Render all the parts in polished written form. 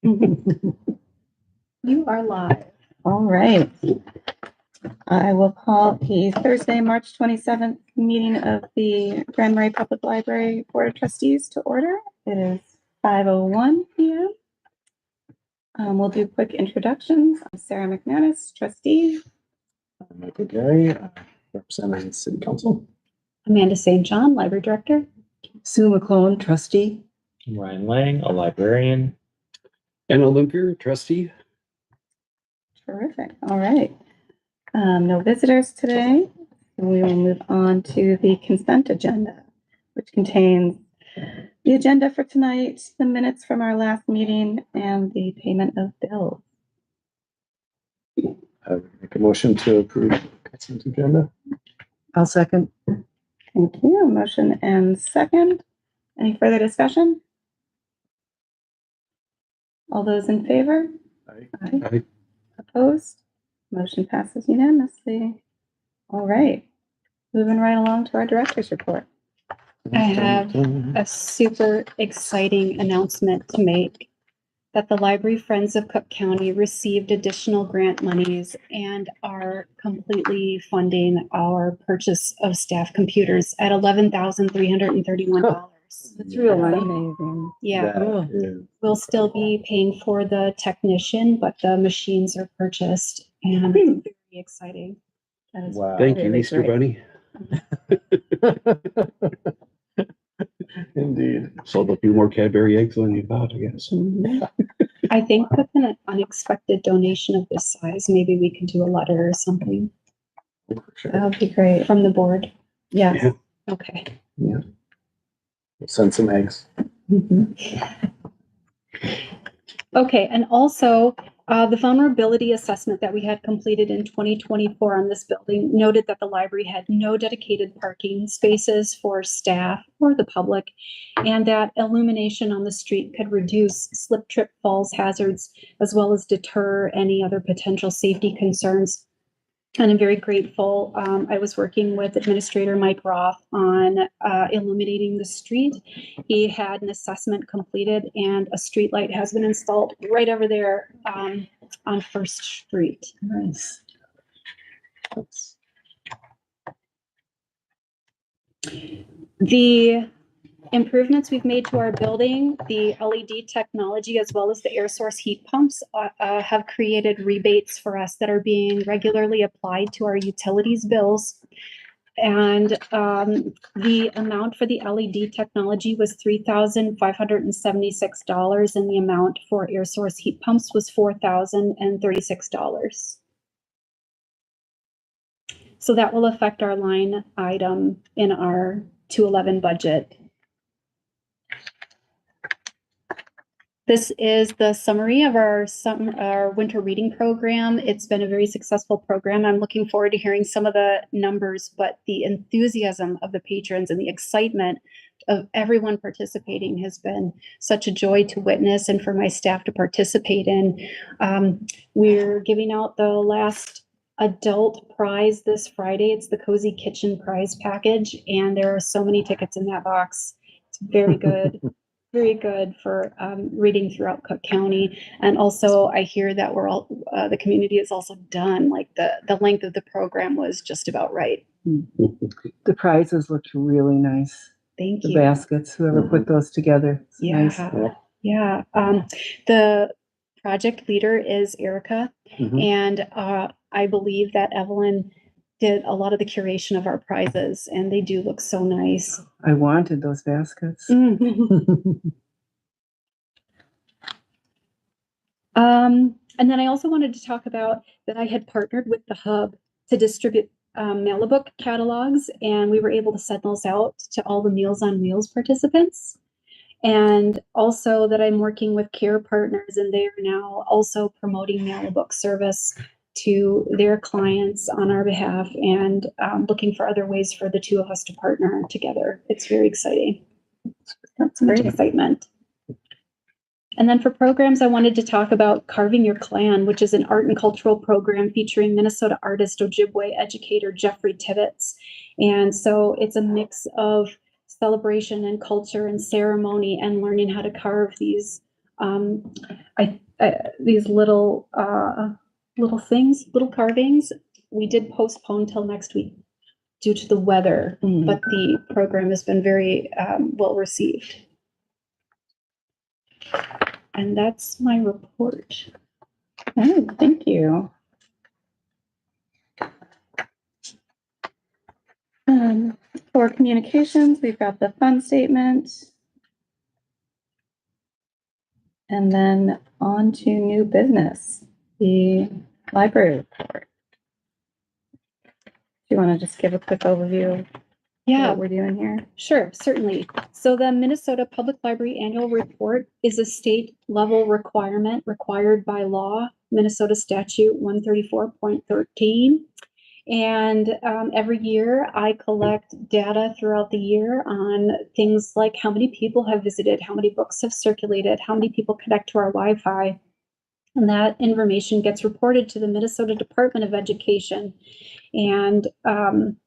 You are live. All right. I will call the Thursday, March 27th meeting of the Grand Marais Public Library Board of Trustees to order. It is 5:01 p.m. We'll do quick introductions. I'm Sarah McManus, trustee. Michael Gary, representing City Council. Amanda St. John, library director. Sue McClone, trustee. Ryan Lang, a librarian. Anna Limpier, trustee. Terrific. All right. No visitors today. We will move on to the consent agenda, which contains the agenda for tonight, the minutes from our last meeting, and the payment of bills. Make a motion to approve consent agenda. I'll second. Thank you. Motion and second. Any further discussion? All those in favor? Aye. Opposed? Motion passes unanimously. All right. Moving right along to our director's report. I have a super exciting announcement to make that the Library Friends of Cook County received additional grant monies and are completely funding our purchase of staff computers at $11,331. That's real nice. Amazing. Yeah, Cool. we'll still be paying for the technician, but the machines are purchased and it's very exciting. That is Wow. Thank you, really Easter great. Bunny. Indeed. Sold a few more Cadbury eggs than you thought, I guess. I think with an unexpected donation of this size, maybe we can do a letter or something For sure. That would be great. from the board. Yes. Yeah. Okay. We'll send some eggs. Okay, and also the vulnerability assessment that we had completed in 2024 on this building noted that the library had no dedicated parking spaces for staff or the public, and that illumination on the street could reduce slip, trip, falls hazards, as well as deter any other potential safety concerns. And I'm very grateful. I was working with Administrator Mike Roth on illuminating the street. He had an assessment completed and a street light has been installed right over there on First Street. Nice. The improvements we've made to our building, the LED technology, as well as the air source heat pumps have created rebates for us that are being regularly applied to our utilities bills. And the amount for the LED technology was $3,576, and the amount for air source heat pumps was $4,036. So that will affect our line item in our 211 budget. This is the summary of our winter reading program. It's been a very successful program. I'm looking forward to hearing some of the numbers, but the enthusiasm of the patrons and the excitement of everyone participating has been such a joy to witness and for my staff to participate in. We're giving out the last adult prize this Friday. It's the Cozy Kitchen prize package, and there are so many tickets in that box. It's very good. Very good for reading throughout Cook County. And also I hear that we're all, the community is also done. Like the length of the program was just about right. The prizes looked really nice. Thank The you. baskets, whoever put those together. It's Yeah. nice. Yeah. The project leader is Erica. Mhm. And I believe that Evelyn did a lot of the curation of our prizes, and they do look so nice. I wanted those baskets. And then I also wanted to talk about that I had partnered with the Hub to distribute Mail-a-Book catalogs, and we were able to send those out to all the Meals on Wheels participants. And also that I'm working with Care Partners, and they are now also promoting Mail-a-Book service to their clients on our behalf, and looking for other ways for the two of us to partner together. It's very exciting. That's Much great. excitement. And then for programs, I wanted to talk about Carving Your Clan, which is an art and cultural program featuring Minnesota artist, Ojibwe educator Jeffrey Tibbetts. And so it's a mix of celebration and culture and ceremony and learning how to carve these These little things, little carvings, we did postpone till next week due to the weather, but the program has been very well received. And that's my report. Oh, thank you. For communications, we've got the fund statement. And then on to new business, the library report. Do you want to just give a quick overview of what we're doing here? Sure, certainly. So the Minnesota Public Library Annual Report is a state level requirement required by law, Minnesota Statute 134.13. And every year I collect data throughout the year on things like how many people have visited, how many books have circulated, how many people connect to our Wi-Fi. And that information gets reported to the Minnesota Department of Education. And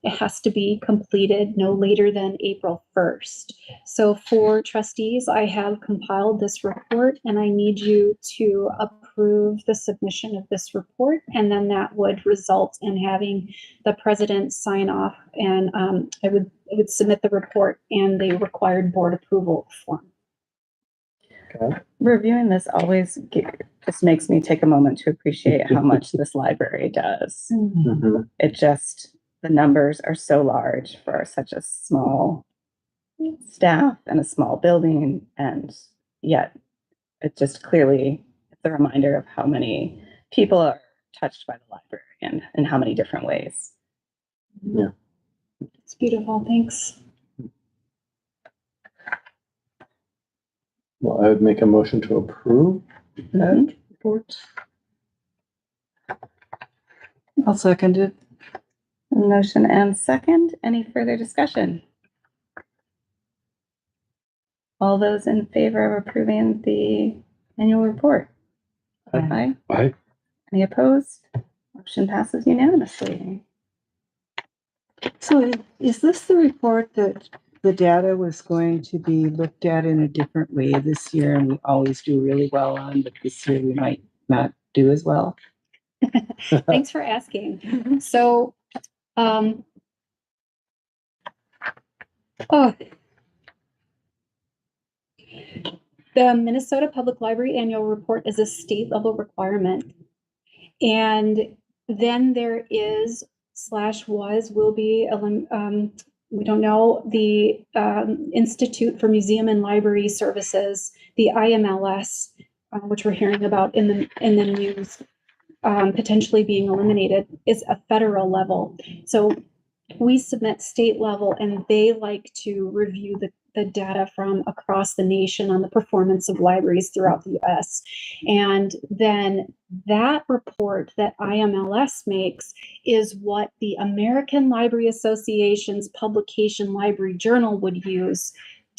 it has to be completed no later than April 1st. So for trustees, I have compiled this report and I need you to approve the submission of this report. And then that would result in having the president sign off, and I would submit the report and the required board approval form. Okay. Reviewing this always just makes me take a moment to appreciate how much this library does. Mhm. It just, the numbers are so large for such a small staff and a small building, and yet it just clearly, it's a reminder of how many people are touched by the library and in how many different ways. Yeah. It's beautiful, thanks. Well, I would make a motion to approve that report. I'll second it. Motion and second. Any further discussion? All those in favor of approving the annual report? Aye. Aye. Any opposed? Motion passes unanimously. So is this the report that the data was going to be looked at in a different way this year, and we always do really well on, but this year we might not do as well? Thanks for asking. So, the Minnesota Public Library Annual Report is a state level requirement. And then there is will be, we don't know, the Institute for Museum and Library Services, the IMLS, which we're hearing about in the news, potentially being eliminated, is a federal level. So we submit state level, and they like to review the data from across the nation on the performance of libraries throughout the US. And then that report that IMLS makes is what the American Library Association's publication Library Journal would use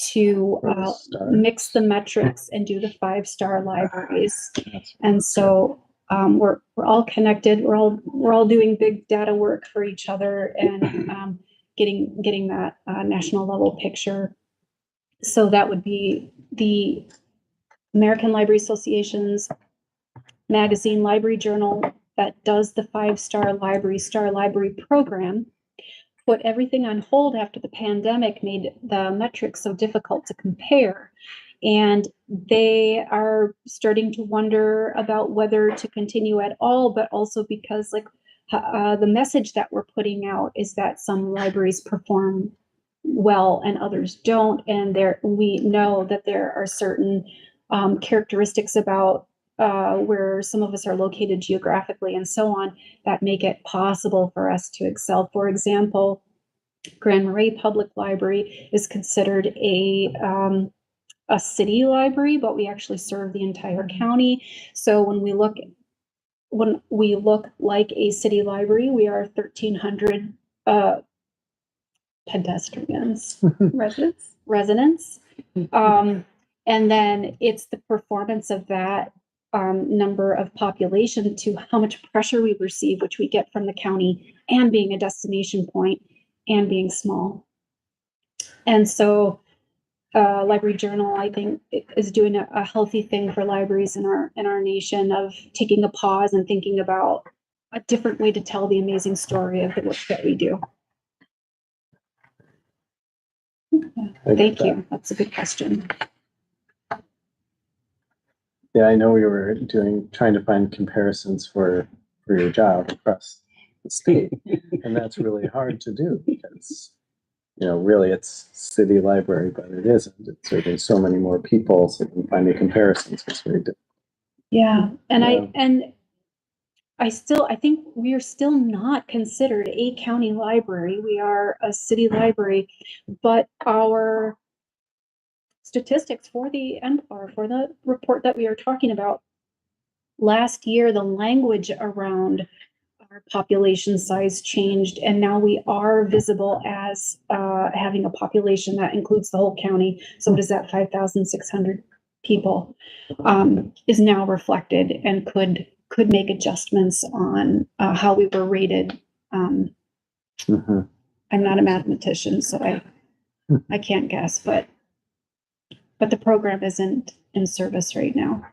to mix the metrics and do the 5-star libraries. And so we're all connected. We're all doing big data work for each other, and getting that national level picture. So that would be the American Library Association's magazine Library Journal that does the 5-star library program. Put everything on hold after the pandemic made the metrics so difficult to compare. And they are starting to wonder about whether to continue at all, but also because the message that we're putting out is that some libraries perform well and others don't. And we know that there are certain characteristics about where some of us are located geographically and so on that make it possible for us to excel. For example, Grand Marais Public Library is considered a city library, but we actually serve the entire county. So when we look like a city library, we are 1,300 pedestrians, residents. And then it's the performance of that number of population to how much pressure we receive, which we get from the county, and being a destination point and being small. And so Library Journal, I think, is doing a healthy thing for libraries in our nation of taking a pause and thinking about a different way to tell the amazing story of the work that we do. Thank you. That's a good question. Yeah, I know we were trying to find comparisons for your job across the state, and that's really hard to do because, really it's city library, but it isn't. It's serving so many more people, so finding comparisons is very difficult. Yeah, and Yeah. I think we are still not considered a county library. We are a city library, but our statistics for the NFAR, for the report that we are talking about, last year, the language around our population size changed, and now we are visible as having a population that includes the whole county. So what is that, 5,600 people, is now reflected and could make adjustments on how we were rated. Mhm. I'm not a mathematician, so I can't guess, but the program isn't in service right now.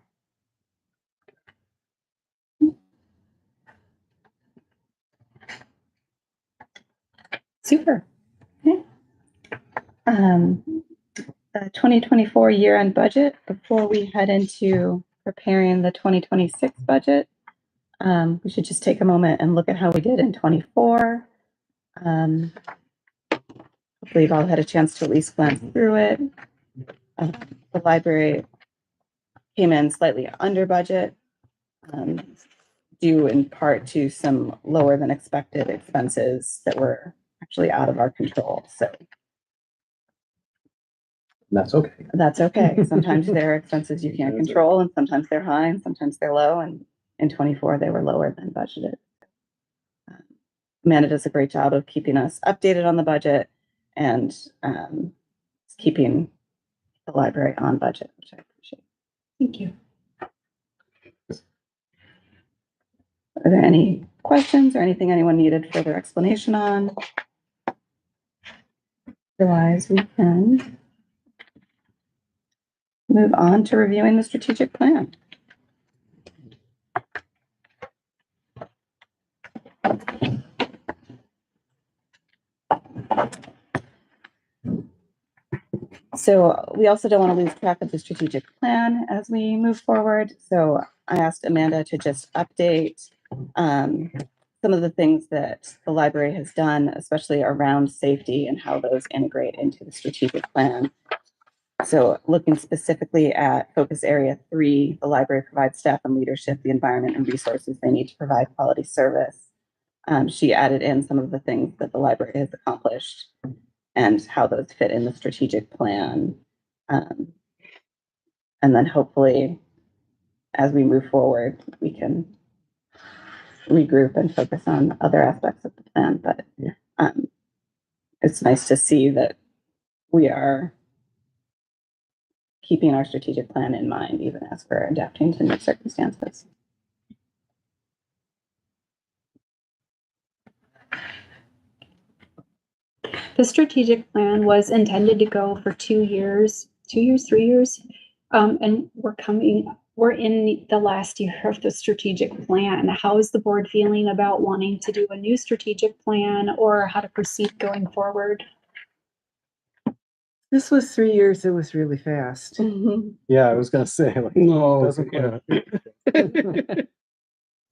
Super. The 2024 year-end budget, before we head into preparing the 2026 budget, we should just take a moment and look at how we did in 24. Hopefully you've all had a chance to at least glance through it. The library came in slightly under budget, due in part to some lower than expected expenses that were actually out of our control. So That's okay. that's okay. Sometimes there are expenses you can't control, and sometimes they're high, and sometimes they're low. And in 24, they were lower than budgeted. Amanda does a great job of keeping us updated on the budget and keeping the library on budget, which I appreciate. Thank you. Are there any questions or anything anyone needed further explanation on? Otherwise, we can move on to reviewing the strategic plan. So we also don't want to lose track of the strategic plan as we move forward. So I asked Amanda to just update some of the things that the library has done, especially around safety and how those integrate into the strategic plan. So looking specifically at focus area 3, the library provides staff and leadership the environment and resources they need to provide quality service. She added in some of the things that the library has accomplished and how those fit in the strategic plan. And then hopefully, as we move forward, we can regroup and focus on other aspects of the plan. But it's nice to see that we are keeping our strategic plan in mind, even as we're adapting to new circumstances. The strategic plan was intended to go for 2 years, 3 years. And we're in the last year of the strategic plan. How is the board feeling about wanting to do a new strategic plan or how to proceed going forward? This was 3 years. It was really fast. Yeah, I was gonna say, like, No, doesn't quite.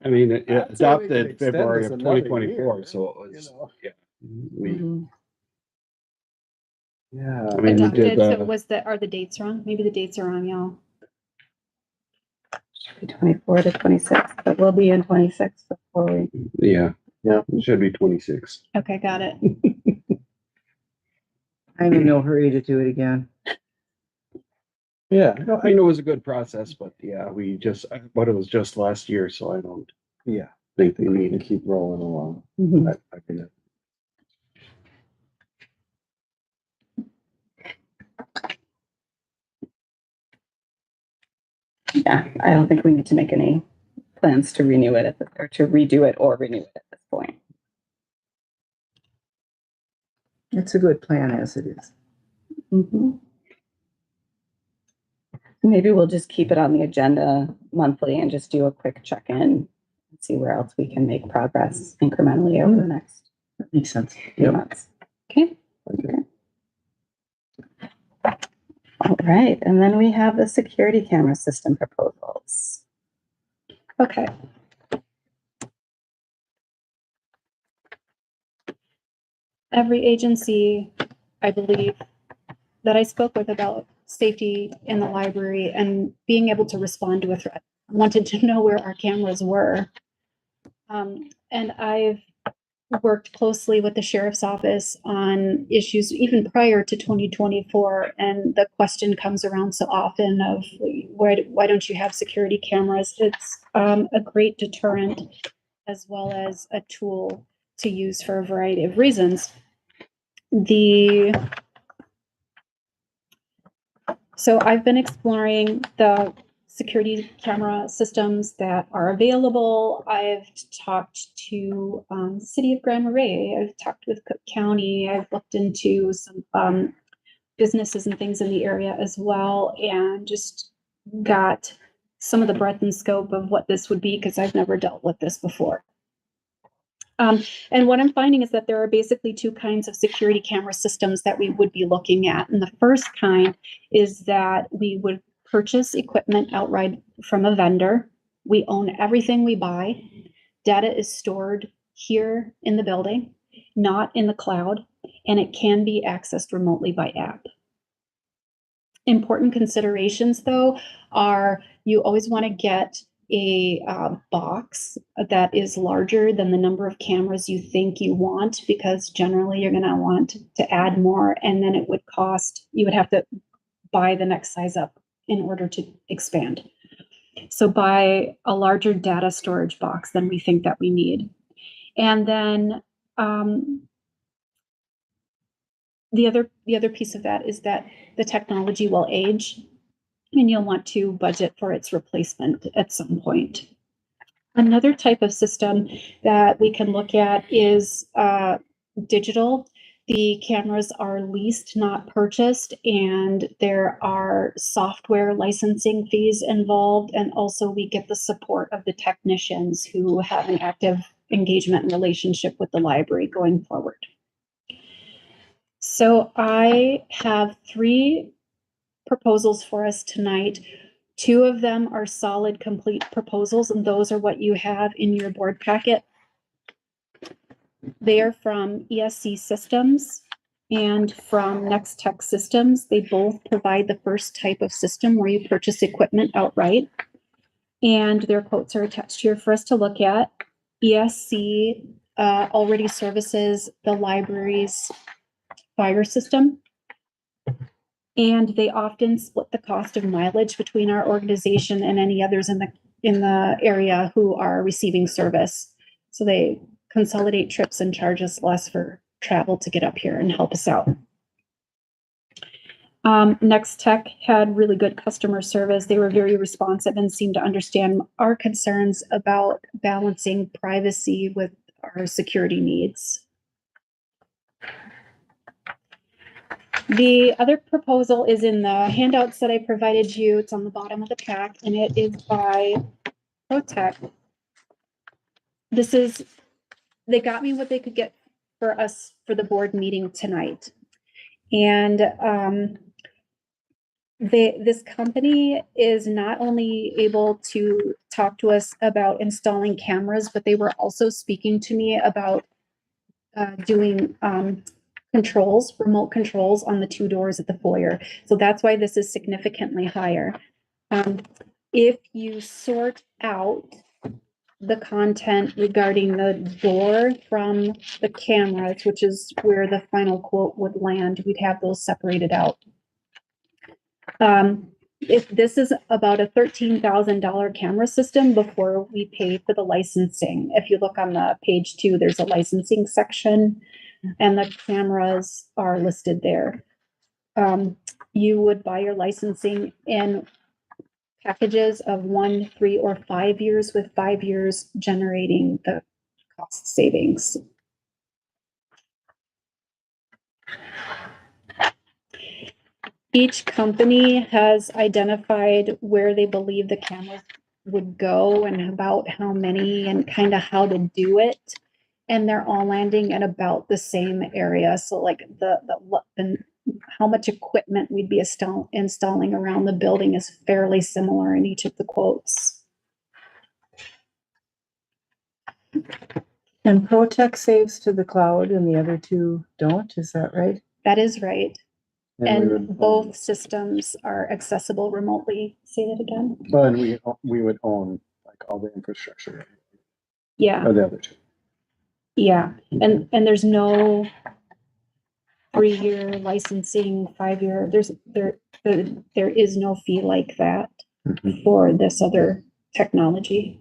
I mean, it I'd say we could adopted extend February this of another 2024, year, so it was, yeah. We, Yeah. I mean, we Adopted, did, so are the dates wrong? Maybe the dates are wrong, y'all. Should be 24 to 26, but we'll be in 26 before we. yeah. Yeah. It should be 26. Okay, got it. I'm in no hurry to do it again. Yeah, no, I know it was a good process, but yeah, but it was just last year, so I don't Yeah, think they we need need to to keep rolling along. I can. Yeah, I don't think we need to make any plans to renew it or to redo it or renew it at this point. It's a good plan as it is. Maybe we'll just keep it on the agenda monthly and just do a quick check-in and see where else we can make progress incrementally over the next That makes sense. few months. Okay. All right, and then we have the security camera system proposals. Okay. Every agency, I believe, that I spoke with about safety in the library and being able to respond to a threat wanted to know where our cameras were. And I've worked closely with the sheriff's office on issues even prior to 2024. And the question comes around so often of why don't you have security cameras? It's a great deterrent as well as a tool to use for a variety of reasons. So I've been exploring the security camera systems that are available. I've talked to the city of Grand Marais. I've talked with Cook County. I've looked into some businesses and things in the area as well, and just got some of the breadth and scope of what this would be because I've never dealt with this before. And what I'm finding is that there are basically two kinds of security camera systems that we would be looking at. And the first kind is that we would purchase equipment outright from a vendor. We own everything we buy. Data is stored here in the building, not in the cloud, and it can be accessed remotely by app. Important considerations, though, are you always want to get a box that is larger than the number of cameras you think you want, because generally you're going to want to add more, and then it would cost, you would have to buy the next size up in order to expand. So buy a larger data storage box than we think that we need. And then the other piece of that is that the technology will age, and you'll want to budget for its replacement at some point. Another type of system that we can look at is digital. The cameras are leased, not purchased, and there are software licensing fees involved, and also we get the support of the technicians who have an active engagement and relationship with the library going forward. So I have 3 proposals for us tonight. 2 of them are solid, complete proposals, and those are what you have in your board packet. They are from ESC Systems and from Next Tech Systems. They both provide the first type of system where you purchase equipment outright, and their quotes are attached here for us to look at. ESC already services the library's fire system, and they often split the cost of mileage between our organization and any others in the area who are receiving service. So they consolidate trips and charge us less for travel to get up here and help us out. Next Tech had really good customer service. They were very responsive and seemed to understand our concerns about balancing privacy with our security needs. The other proposal is in the handouts that I provided you. It's on the bottom of the pack, and it is by ProTech. They got me what they could get for us for the board meeting tonight. And this company is not only able to talk to us about installing cameras, but they were also speaking to me about doing remote controls on the 2 doors at the foyer. So that's why this is significantly higher. If you sort out the content regarding the door from the cameras, which is where the final quote would land, we'd have those separated out. If this is about a $13,000 camera system before we pay for the licensing. If you look on the page 2, there's a licensing section, and the cameras are listed there. You would buy your licensing in packages of 1, 3, or 5 years, with 5 years generating the cost savings. Each company has identified where they believe the cameras would go and about how many and kind of how to do it. And they're all landing in about the same area. So like and how much equipment we'd be installing around the building is fairly similar in each of the quotes. And ProTech saves to the cloud and the other two don't, is that right? That is right. we And would both own- systems are accessible remotely. Say that again. Well, and we would own like all the infrastructure, Yeah, or the other two. yeah. And there's no 3-year licensing, 5-year, there is no fee like that Mhm. for this other technology.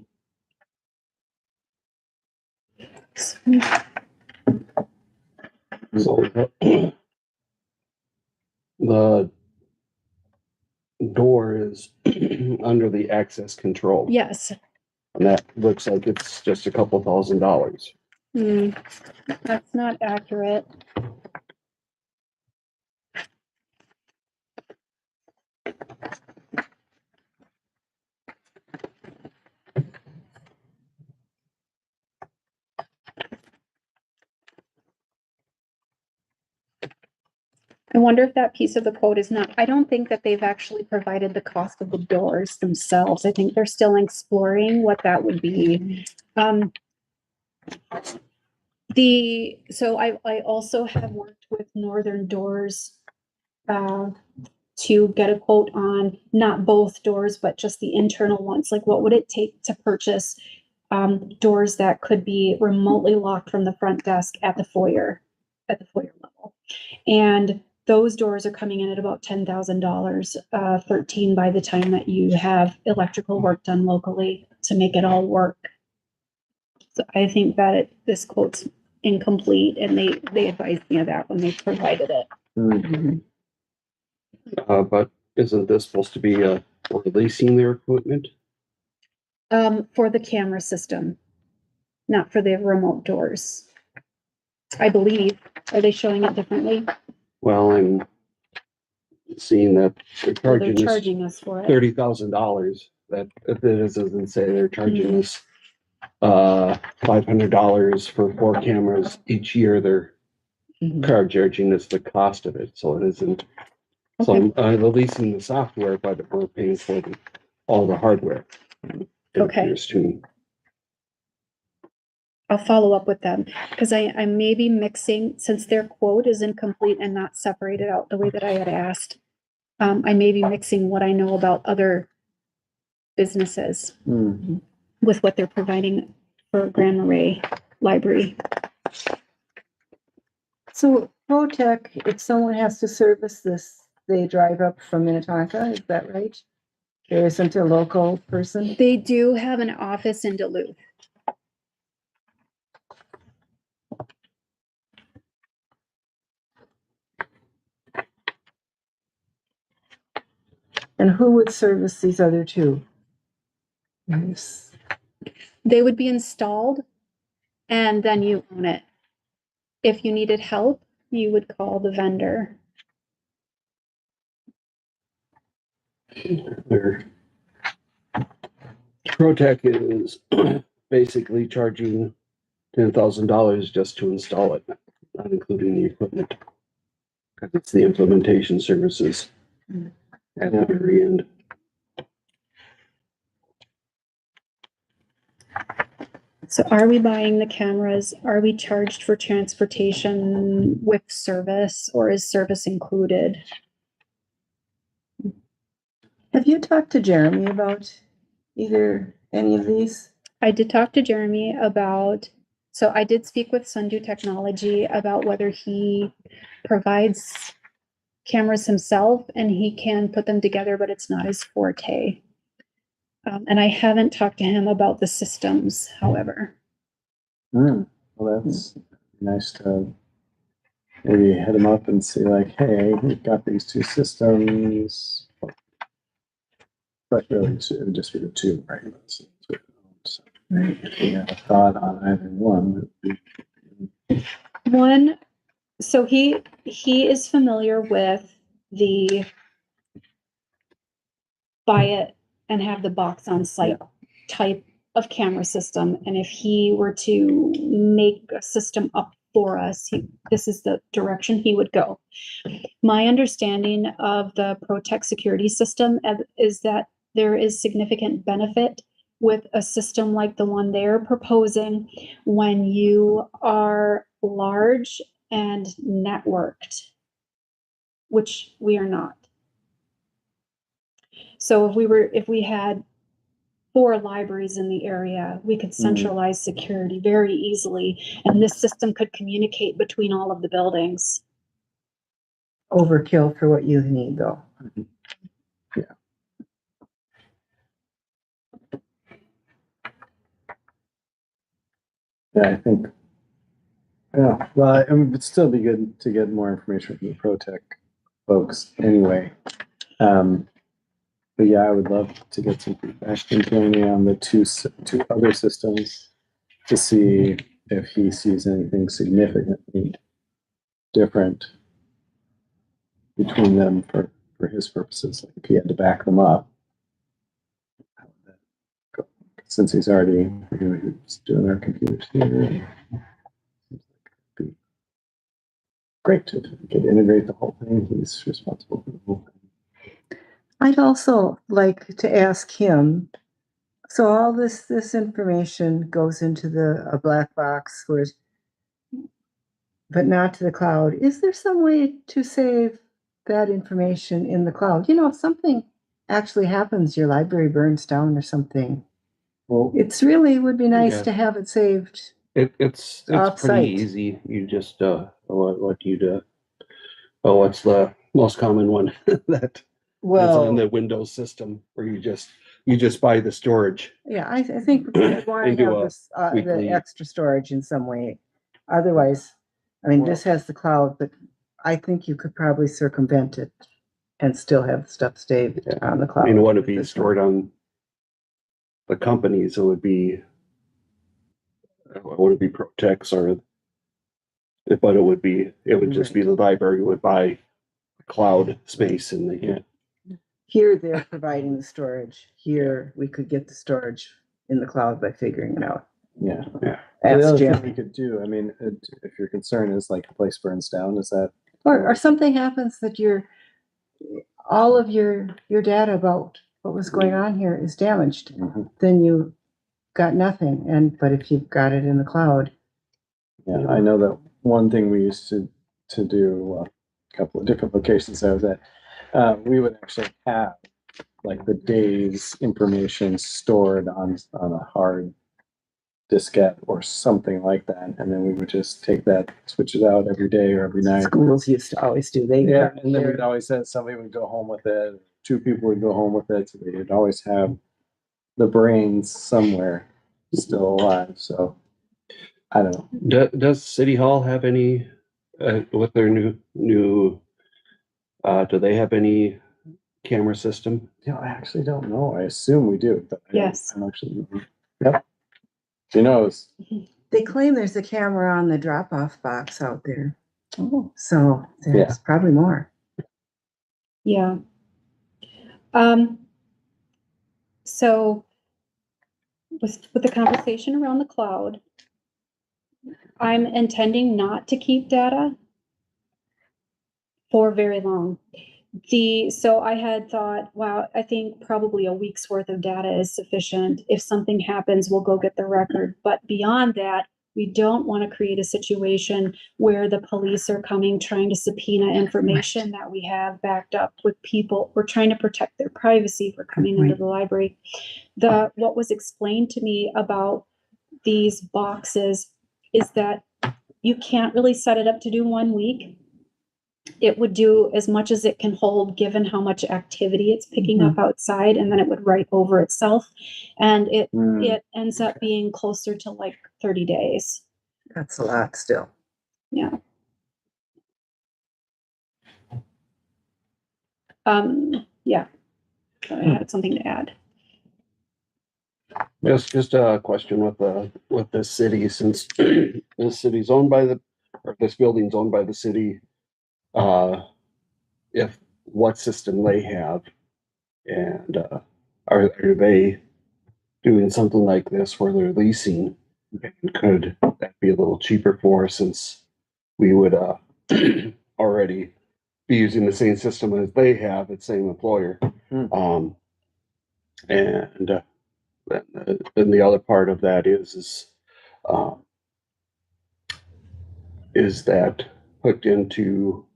So the door is under the access control. Yes. And that looks like it's just a couple $1,000s. That's not accurate. I wonder if that piece of the quote is not, I don't think that they've actually provided the cost of the doors themselves. I think they're still exploring what that would be. So I also have worked with Northern Doors to get a quote on not both doors, but just the internal ones. Like what would it take to purchase doors that could be remotely locked from the front desk at the foyer level? And those doors are coming in at about $10,000, 13 by the time that you have electrical work done locally to make it all work. So I think that this quote's incomplete, and they advised me of that when they provided it. Mhm. But isn't this supposed to be releasing their equipment? For the camera system, not for the remote doors. I believe. Are they showing it differently? Well, I'm seeing that they're Well, they're charging us charging us for it. $30,000. That if it doesn't say they're charging us $500 for 4 cameras each year. They're charging us the cost of it, so it isn't. So I'm leasing the software, but we're paying for all the hardware. It Okay. appears to me. I'll follow up with them because I may be mixing, since their quote is incomplete and not separated out the way that I had asked. I may be mixing what I know about other businesses Mm. with what they're providing for Grand Marais Library. So ProTech, if someone has to service this, they drive up from Minnetonka, is that right? There isn't a local person? They do have an office in Duluth. And who would service these other two? Yes. They would be installed and then you own it. If you needed help, you would call the vendor. Their ProTech is basically charging $10,000 just to install it, not including the equipment. Because it's the implementation services at the very end. So are we buying the cameras? Are we charged for transportation with service, or is service included? Have you talked to Jeremy about any of these? I did talk to Jeremy about, so I did speak with Sundew Technology about whether he provides cameras himself and he can put them together, but it's not his forte. And I haven't talked to him about the systems, however. Mm. Well, that's nice to maybe hit them up and see like, hey, we've got these two systems. But really, it would just be the two, right? So, if you have a thought on either one. One, so he is familiar with the buy it and have the box on site type of camera system. And if he were to make a system up for us, this is the direction he would go. My understanding of the ProTech security system is that there is significant benefit with a system like the one they're proposing when you are large and networked, which we are not. So if we had 4 libraries in the area, we could centralize security very easily, and this system could communicate between all of the buildings. Overkill for what you need, though. Yeah, I think. Yeah, well, it would still be good to get more information from the ProTech folks anyway. But yeah, I would love to get some feedback from Tony on the two other systems to see if he sees anything significantly different between them for his purposes. Like if he had to back them up, how would that go? Since he's already he's doing our computers here. Be great to get integrate the whole thing. He's responsible for the whole thing. I'd also like to ask him, so all this information goes into a black box, but not to the cloud. Is there some way to save that information in the cloud? If something actually happens, your library burns down or something, Well, it's really would be nice Yeah. to have it saved. It's Off-site. pretty easy. You just, what do you do? Oh, what's the most common one that's on Well, the Windows system where you just buy the storage. yeah, I think we want And to do have a this, the weekly- extra storage in some way. Otherwise, I mean, this has the cloud, but I think you could probably circumvent it and still have stuff saved on the I cloud. mean, would it be This one. stored on the companies? It would be, would it be Protex but it would just be the library would buy cloud space and they get. Here, they're providing the storage. Here, we could get the storage in the cloud by figuring it out. yeah. The Ask other thing Jim. we could do, I mean, if your concern is like the place burns down, is that Or something happens that all of your data about what was going on here is damaged, then you got nothing. But if you've got it in the cloud. yeah, I know that one thing we used to do a couple of different locations I was at, we would actually have like the day's information stored on a hard diskette or something like that, and then we would just take that, switch it out every day or every night. Schools used to always do. Yeah, and then we'd always have somebody would go home with it, 2 people would go home with it, so they'd always have the brains somewhere still alive. So I don't know. Does City Hall have any, with their new, do they have any camera system? I actually don't know. I assume we do, but Yes. I'm actually. Yep. She knows. They claim there's a camera on the drop-off box out there. Oh. So there's probably more. Yeah. So with the conversation around the cloud, I'm intending not to keep data for very long. So I had thought, wow, I think probably a week's worth of data is sufficient. If something happens, we'll go get the record. But beyond that, we don't want to create a situation where the police are coming, trying to subpoena information that we have backed up with people. We're trying to protect their privacy for coming into the library. What was explained to me about these boxes is that you can't really set it up to do 1 week. It would do as much as it can hold, given how much activity it's picking up outside, and then it would write over itself. And it ends up being closer to like 30 days. That's a lot still. Yeah. Yeah. I had something to add. Just a question with the city, since this city's owned by this building's owned by the city, if what system they have, And are they doing something like this where they're leasing? And could that be a little cheaper for us since we would already be using the same system as they have, the same employer? Hmm. And then the other part of that um, is that hooked into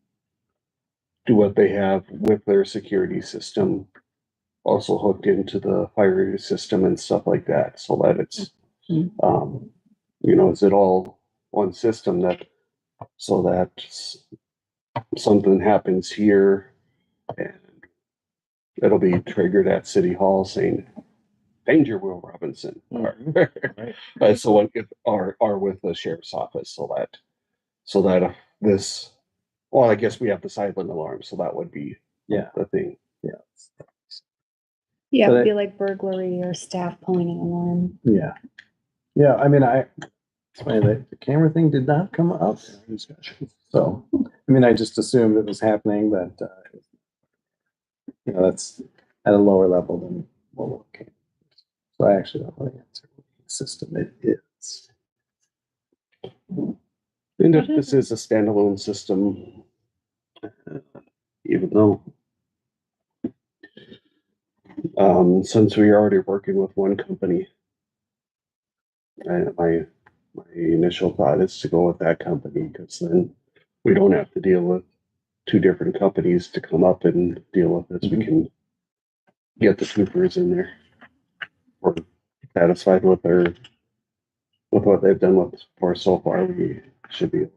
do what they have with their security system, also hooked into the fire system and stuff like that, so that it's, is it all one system that, so that something happens here and it'll be triggered at City Hall saying, danger, Will Robinson, or so like if or with the sheriff's office, so that if this, well, I guess we have the silent alarm, so that would be Yeah. the thing. Yeah. Yeah, it So would that- be like burglary or staff pulling an alarm. Yeah. Yeah. I mean, it's funny that the camera thing did not come up in our discussion. So, I mean, I just assumed it was happening, but, that's at a lower level than what we're looking at. So I actually don't know the answer what system it is. And if this is a standalone system, even though, since we're already working with one company, my initial thought is to go with that company, because then we don't have to deal with two different companies to come up and deal with this. We can get the troopers in there. We're satisfied with what they've done with us for so far. We should be.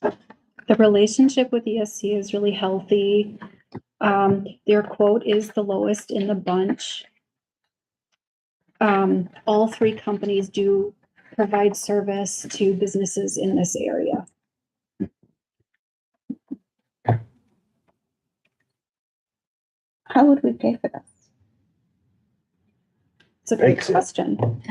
The relationship with ESC is really healthy. Their quote is the lowest in the bunch. All three companies do provide service to businesses in this area. How would we pay for this? It's a great Thanks. question.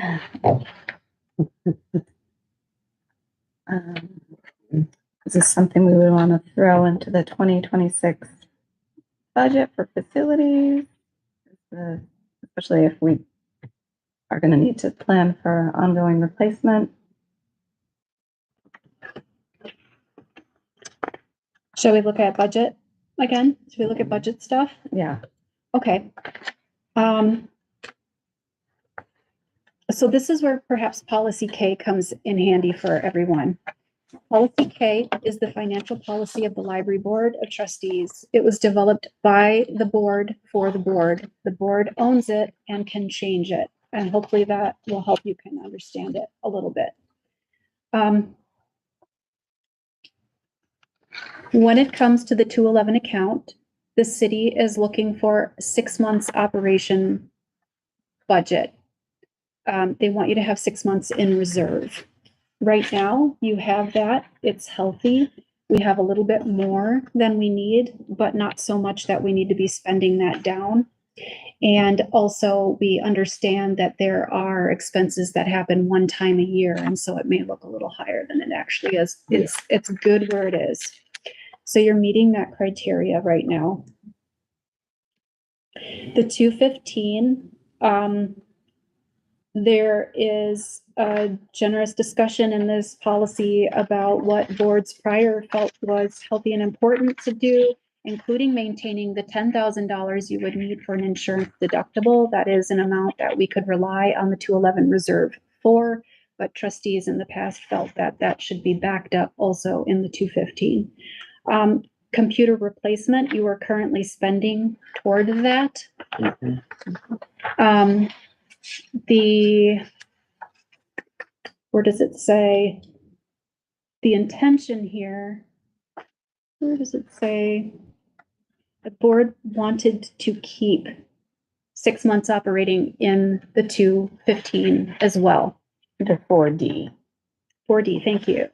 Is this something we would want to throw into the 2026 budget for facilities? Especially if we are going to need to plan for ongoing replacement. Shall we look at budget again? Should we look at budget stuff? Yeah. Okay. So this is where perhaps policy K comes in handy for everyone. Policy K is the financial policy of the Library Board of Trustees. It was developed by the board for the board. The board owns it and can change it. And hopefully that will help you kind of understand it a little bit. When it comes to the 211 account, the city is looking for 6 months operation budget. They want you to have 6 months in reserve. Right now, you have that. It's healthy. We have a little bit more than we need, but not so much that we need to be spending that down. And also, we understand that there are expenses that happen one time a year, and so it may look a little higher than it actually is. It's good where it is. So you're meeting that criteria right now. The 215, there is a generous discussion in this policy about what boards prior felt was healthy and important to do, including maintaining the $10,000 you would need for an insurance deductible. That is an amount that we could rely on the 211 reserve for, but trustees in the past felt that that should be backed up also in the 215. Computer replacement, you are currently spending toward that. Where does it say? The intention here, where does it say? The board wanted to keep 6 months operating in the 215 as well. The 4D. 4D, thank you.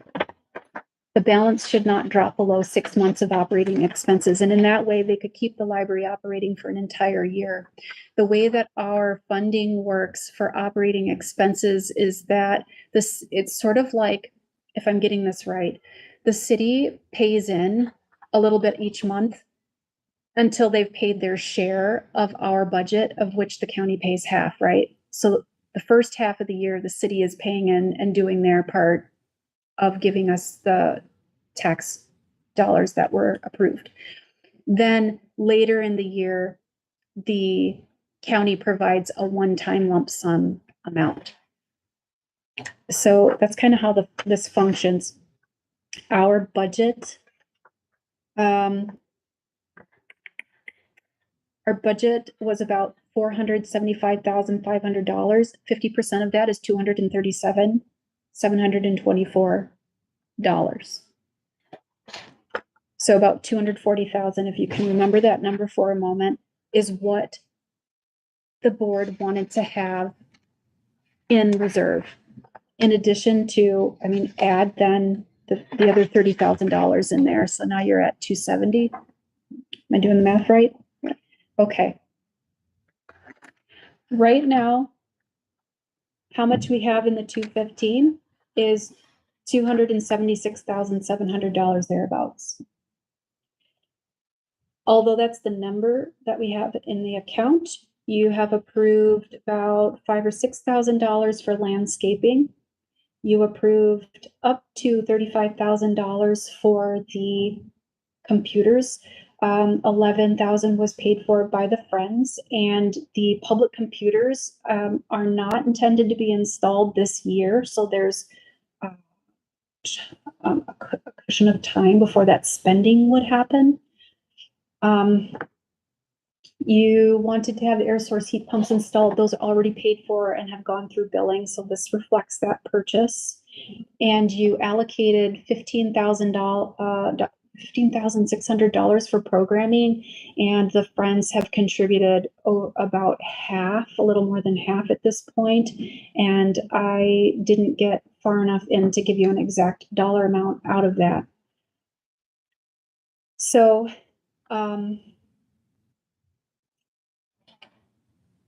The balance should not drop below 6 months of operating expenses. And in that way, they could keep the library operating for an entire year. The way that our funding works for operating expenses is that it's sort of like, if I'm getting this right, the city pays in a little bit each month until they've paid their share of our budget, of which the county pays half, right? So the first half of the year, the city is paying in and doing their part of giving us the tax dollars that were approved. Then later in the year, the county provides a one-time lump sum amount. So that's kind of how this functions. Our budget, our budget was about $475,500. 50% of that is $237,724. So about 240,000, if you can remember that number for a moment, is what the board wanted to have in reserve. In addition to, I mean, add then the other $30,000 in there. So now you're at 270. Am I doing the math right? Okay. Right now, how much we have in the 215 is $276,700 thereabouts. Although that's the number that we have in the account, you have approved about $5,000 or $6,000 for landscaping. You approved up to $35,000 for the computers. 11,000 was paid for by the Friends, and the public computers are not intended to be installed this year. So there's a cushion of time before that spending would happen. You wanted to have the air source heat pumps installed. Those are already paid for and have gone through billing. So this reflects that purchase. And you allocated $15,600 for programming, and the Friends have contributed about half, a little more than half at this point. And I didn't get far enough in to give you an exact dollar amount out of that. So,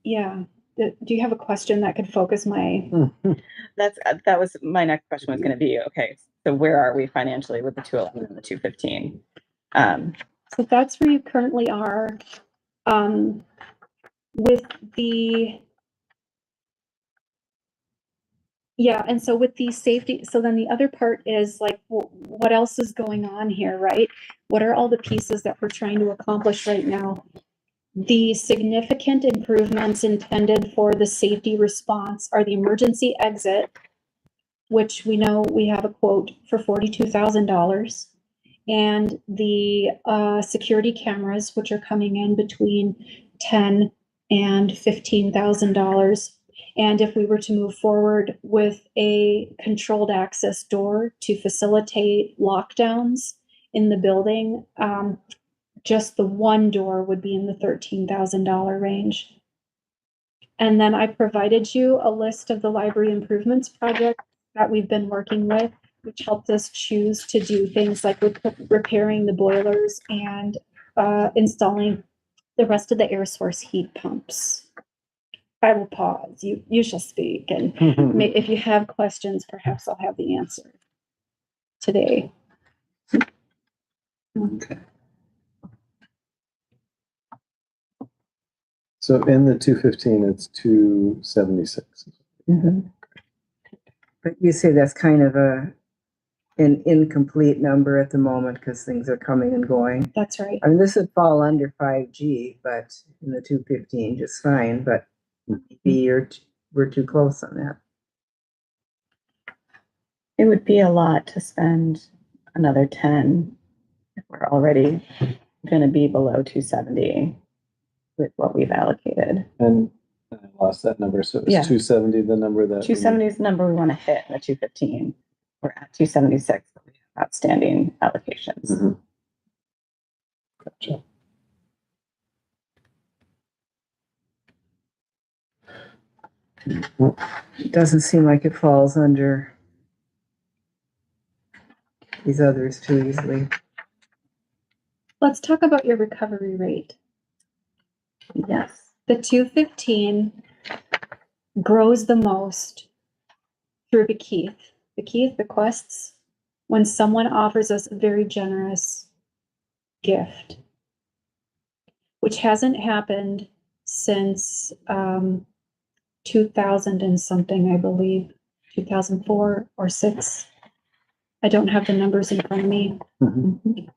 yeah. Do you have a question that could focus my? That was my next question was going to be, okay, so where are we financially with the 211 and the 215? So that's where you currently are. With the, yeah, and so with the safety, so then the other part is like, what else is going on here, right? What are all the pieces that we're trying to accomplish right now? The significant improvements intended for the safety response are the emergency exit, which we know we have a quote for $42,000, and the security cameras, which are coming in between $10,000 and $15,000. And if we were to move forward with a controlled access door to facilitate lockdowns in the building, just the one door would be in the $13,000 range. And then I provided you a list of the library improvements project that we've been working with, which helped us choose to do things like repairing the boilers and installing the rest of the air source heat pumps. I will pause. You shall speak, and if you have questions, perhaps I'll have the answer today. Okay. So in the 215, it's 276. But you say that's kind of an incomplete number at the moment because things are coming and going. That's right. I mean, this would fall under 5G, but in the 215, just fine, but maybe we're too close on that. It would be a lot to spend another 10 if we're already going to be below 270 with what we've allocated. And I lost that number. So it was Yeah. 270, the number that 270 is the number we want to hit in the 215. We're at 276 outstanding allocations. Mhm. Gotcha. It doesn't seem like it falls under these others too easily. Let's talk about your recovery rate. Yes. The 215 grows the most through bequeath. Bequeath bequests when someone offers us a very generous gift. which hasn't happened since 2000 and something, I believe, 2004 or 6. I don't have the numbers in front of me. Mhm.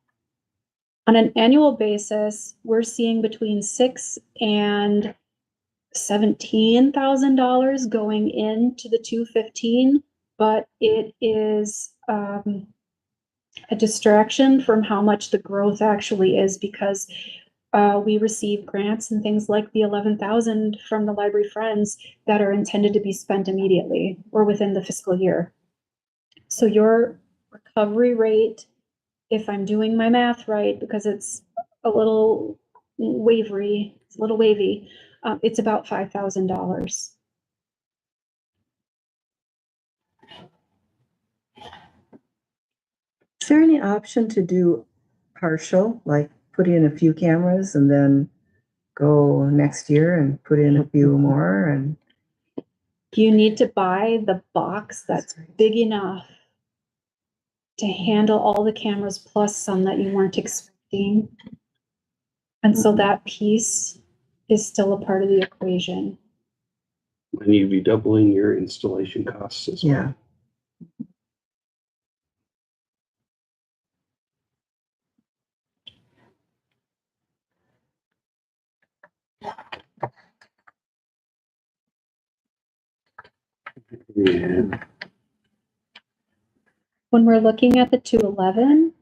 On an annual basis, we're seeing between $6,000 and $17,000 going into the 215, but it is a distraction from how much the growth actually is, because we receive grants and things like the 11,000 from the Library Friends that are intended to be spent immediately or within the fiscal year. So your recovery rate, if I'm doing my math right, because it's a little wavy, it's about $5,000. Is there any option to do partial, like put in a few cameras and then go next year and put in a few more and? You need to buy the box that's big enough to handle all the cameras plus some that you weren't expecting. And so that piece is still a part of the equation. And you'd be doubling your installation costs as well. Yeah. When we're looking at the 211,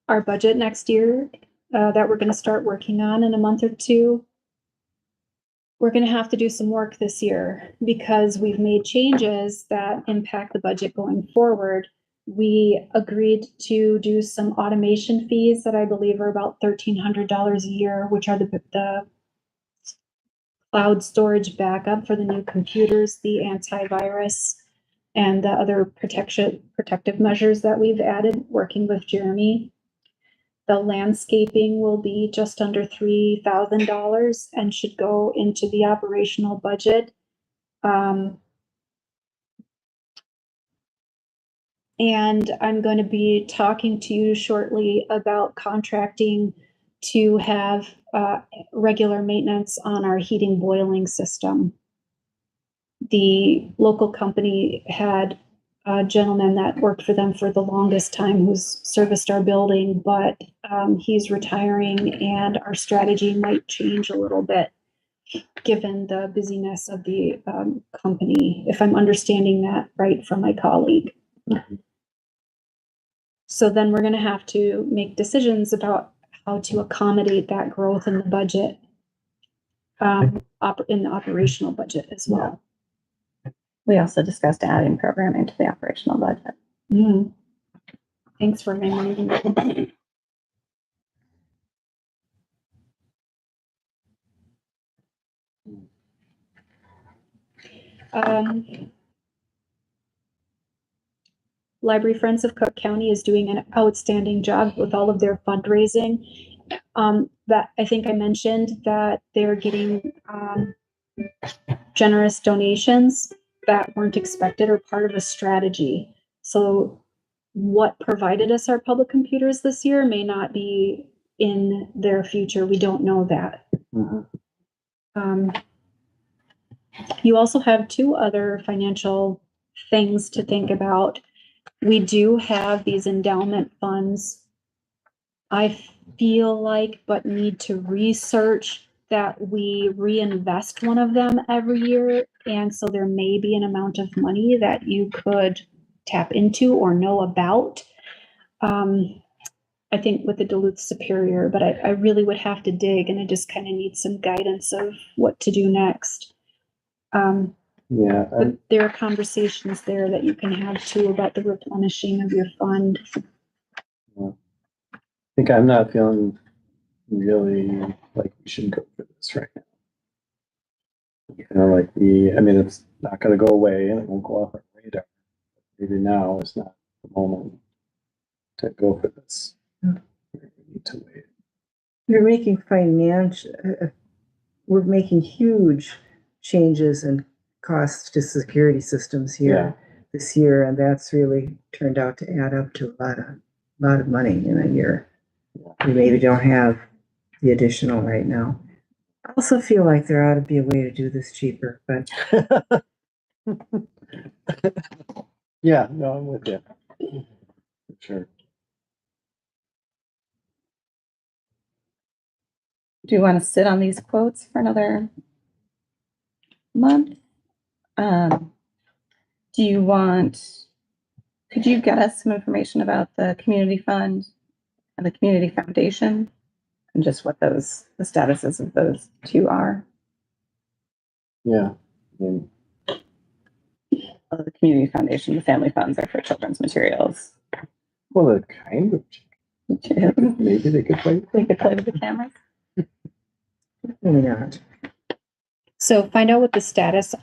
our budget next year, that we're gonna start working on in a month or two, we're gonna have to do some work this year because we've made changes that impact the budget going forward. We agreed to do some automation fees that I believe are about $1,300 a year, which are the cloud storage backup for the new computers, the antivirus, and the other protective measures that we've added working with Jeremy. The landscaping will be just under $3,000 and should go into the operational budget. And I'm going to be talking to you shortly about contracting to have regular maintenance on our heating boiling system. The local company had a gentleman that worked for them for the longest time who's serviced our building, but he's retiring and our strategy might change a little bit given the busyness of the company, if I'm understanding that right from my colleague. So then we're going to have to make decisions about how to accommodate that growth in the budget, in the operational budget as well. We also discussed adding programming to the operational budget. Mm. Thanks for reminding me. Library Friends of Cook County is doing an outstanding job with all of their fundraising. That I think I mentioned that they're getting generous donations that weren't expected or part of a strategy. So what provided us our public computers this year may not be in their future. We don't know that. You also have two other financial things to think about. We do have these endowment funds. I feel like, but need to research that we reinvest one of them every year. And so there may be an amount of money that you could tap into or know about. I think with the Duluth Superior, but I really would have to dig and I just kind of need some guidance of what to do next. But there are conversations there that you can have too about the replenishing of your fund. I think I'm not feeling really like we should go for this right now. You know, like I mean, it's not going to go away and it won't go off our radar. Maybe now is not the moment to go for this. We need to wait. You're making we're making huge changes in costs to security systems here this year, and that's really turned out to add up to a lot of money in a year. We maybe don't have the additional right now. I also feel like there ought to be a way to do this cheaper, but Yeah, no, I'm with you. For sure. Do you want to sit on these quotes for another month? Do you want, could you get us some information about the community fund and the community foundation? And just what those, the statuses of those two are? Yeah. I mean, The community foundation, the family funds are for children's materials. well, it kind of, maybe they could play. They could play with the cameras. maybe not. So find out what the statuses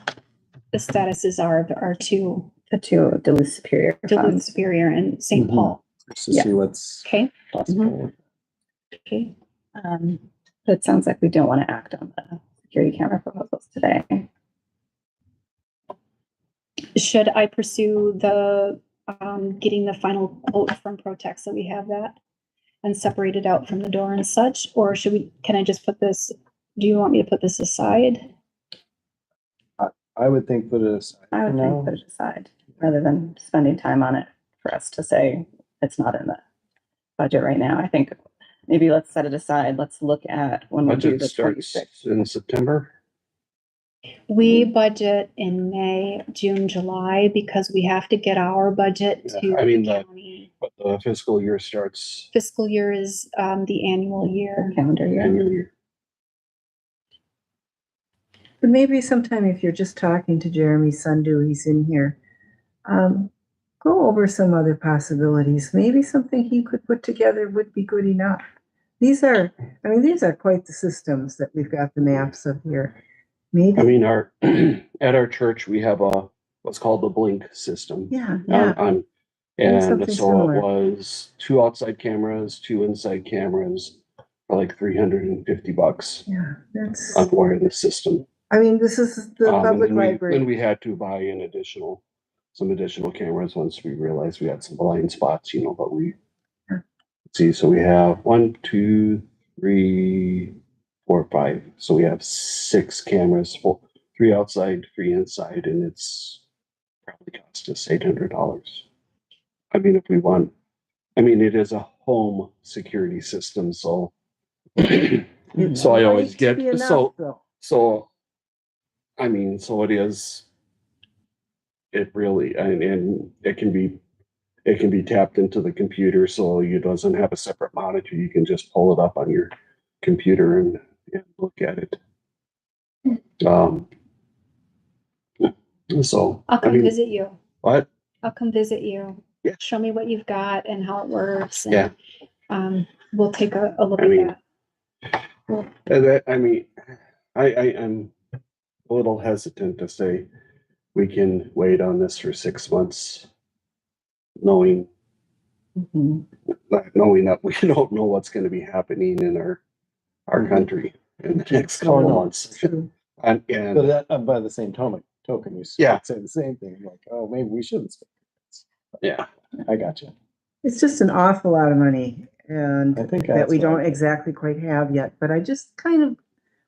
are of our two, The two Duluth Superior Duluth funds. Superior and St. Mhm. Paul. Just to Yeah. see what's Okay, possible. okay. But it sounds like we don't want to act on the security camera proposals today. Should I pursue the, getting the final quote from Protex so we have that and separate it out from the door and such? Or should we, can I just put this, do you want me to put this aside? I would think put it aside I for would now. think put it aside rather than spending time on it for us to say it's not in the budget right now. I think maybe let's set it aside. Let's look at when we do Budget the starts 26th. in September. We budget in May, June, July, because we have to get our budget Yeah, to I mean, the the- county. But the fiscal year starts Fiscal year is, the annual year. Calendar year. annual year. But maybe sometime if you're just talking to Jeremy Sundu, he's in here, go over some other possibilities. Maybe something he could put together would be good enough. These are quite the systems that we've got the maps of here. Maybe, I mean, our, at our church, we have a, what's called the Blink system. yeah, And something so similar. it was 2 outside cameras, 2 inside cameras for like $350 yeah, that's, on wireless system. I mean, this is the And public then library. we had to buy in some additional cameras once we realized we had some blind spots, but we Yeah. see, so we have 1, 2, 3, 4, 5. So we have 6 cameras, 3 outside, 3 inside, and it's probably cost us $800. I mean, if we want, it is a home security system, so It's so I always might get, be enough, so though. so it is, it really, and it can be tapped into the computer, so it doesn't have a separate monitor. You can just pull it up on your computer and look at it. So, I'll come visit you. what? I'll come visit you. Yeah. Show me what you've got and how it works. Yeah. And, we'll take a look I mean, at that. And I'm a little hesitant to say we can wait on this for 6 months, knowing Mhm. that we don't know what's going to be happening in our country in the next couple of months. True. And But that, by the same token, you Yeah. say the same thing, like, oh, maybe we shouldn't spend this. yeah, I got you. It's just an awful lot of money and I think that that's we what don't I- exactly quite have yet, but I just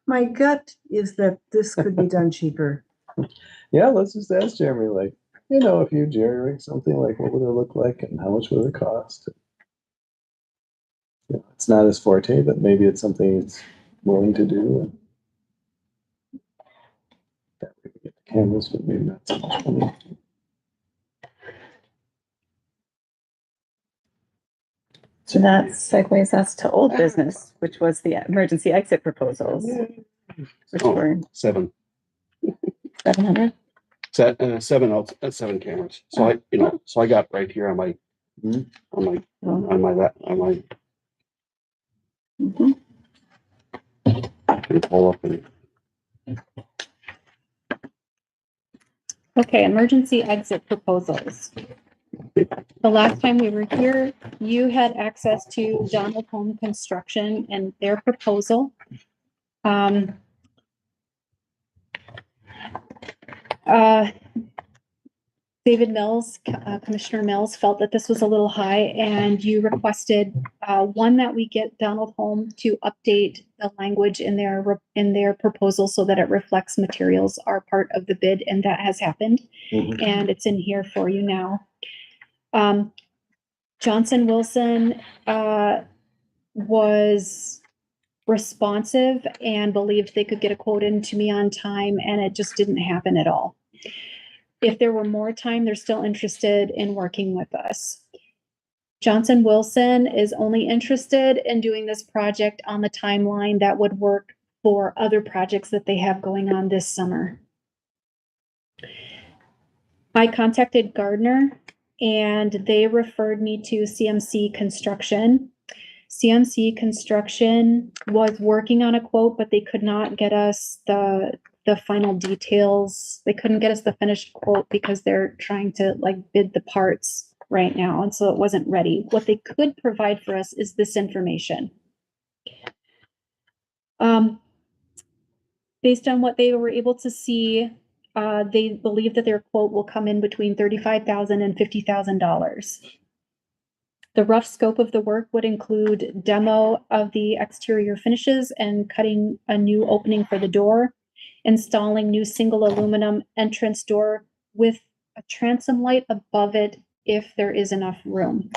my gut is that this could be done cheaper. Yeah, let's just ask Jeremy, like, if you jerry rig something, like, what would it look like and how much would it cost? It's not his forte, but maybe it's something he's willing to do. And that way we get the cameras, but maybe not so much money. So that segues us to old business, which was the emergency exit proposals, which were 7 700. 7 cameras. So I got right here on my Mhm. can pull up and Okay, emergency exit proposals. The last time we were here, you had access to Donald Home Construction and their proposal. David Mills, Commissioner Mills felt that this was a little high, and you requested one, that we get Donald Home to update the language in their proposal so that it reflects materials are part of the bid, and that has happened, and it's in here for you now. Johnson Wilson was responsive and believed they could get a quote into me on time, and it just didn't happen at all. If there were more time, they're still interested in working with us. Johnson Wilson is only interested in doing this project on the timeline that would work for other projects that they have going on this summer. I contacted Gardner and they referred me to CMC Construction. CMC Construction was working on a quote, but they could not get us the final details. They couldn't get us the finished quote because they're trying to bid the parts right now. And so it wasn't ready. What they could provide for us is this information. Based on what they were able to see, they believe that their quote will come in between $35,000 and $50,000. The rough scope of the work would include demo of the exterior finishes and cutting a new opening for the door, installing new single aluminum entrance door with a transom light above it if there is enough room.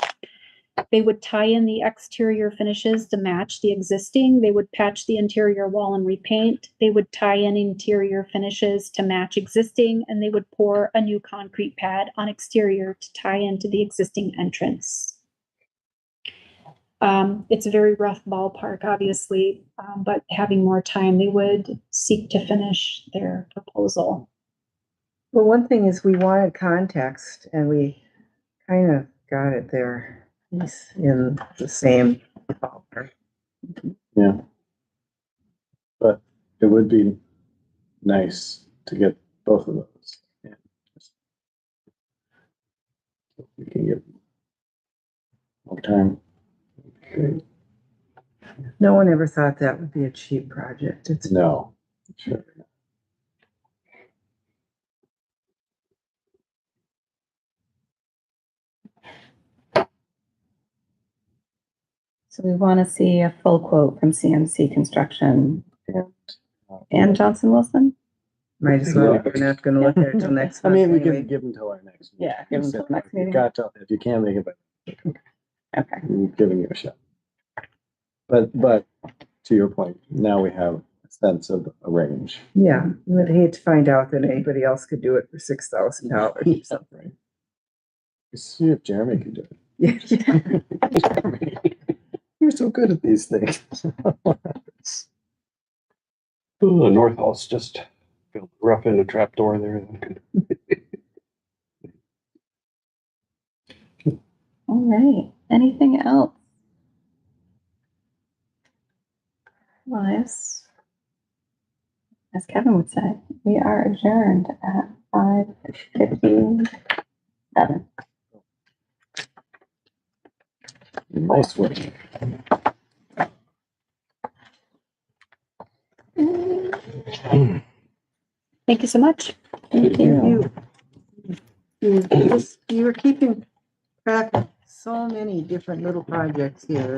They would tie in the exterior finishes to match the existing. They would patch the interior wall and repaint. They would tie in interior finishes to match existing, and they would pour a new concrete pad on exterior to tie into the existing entrance. It's a very rough ballpark, obviously, but having more time, they would seek to finish their proposal. Well, one thing is we wanted context and we kind of got it there. He's in the same ballpark. Yeah. But it would be nice to get both of those. Yeah. If we can get more time. Okay. No one ever thought that would be a cheap project. It's No. Sure. So we want to see a full quote from CMC Construction and Johnson Wilson. might as well. We're not going to look at it till next I month. mean, we anyway. can give them till our next meeting. Yeah, give them till next If you meeting. got to, if you can't make it, but Okay. I'm giving you a shot. But to your point, now we have a sense of a range. Yeah, I would hate to find out that anybody else could do it for $6,000 or something. Right. See if Jeremy can do it. Yeah. Jeremy, you're so good at these things. Oh, the north house just rough in a trap door there. All right. Anything else? Well, as Kevin would say, we are adjourned at 5:57. Nice work. Thank you so much. Thank you. You were keeping track of so many different little projects here.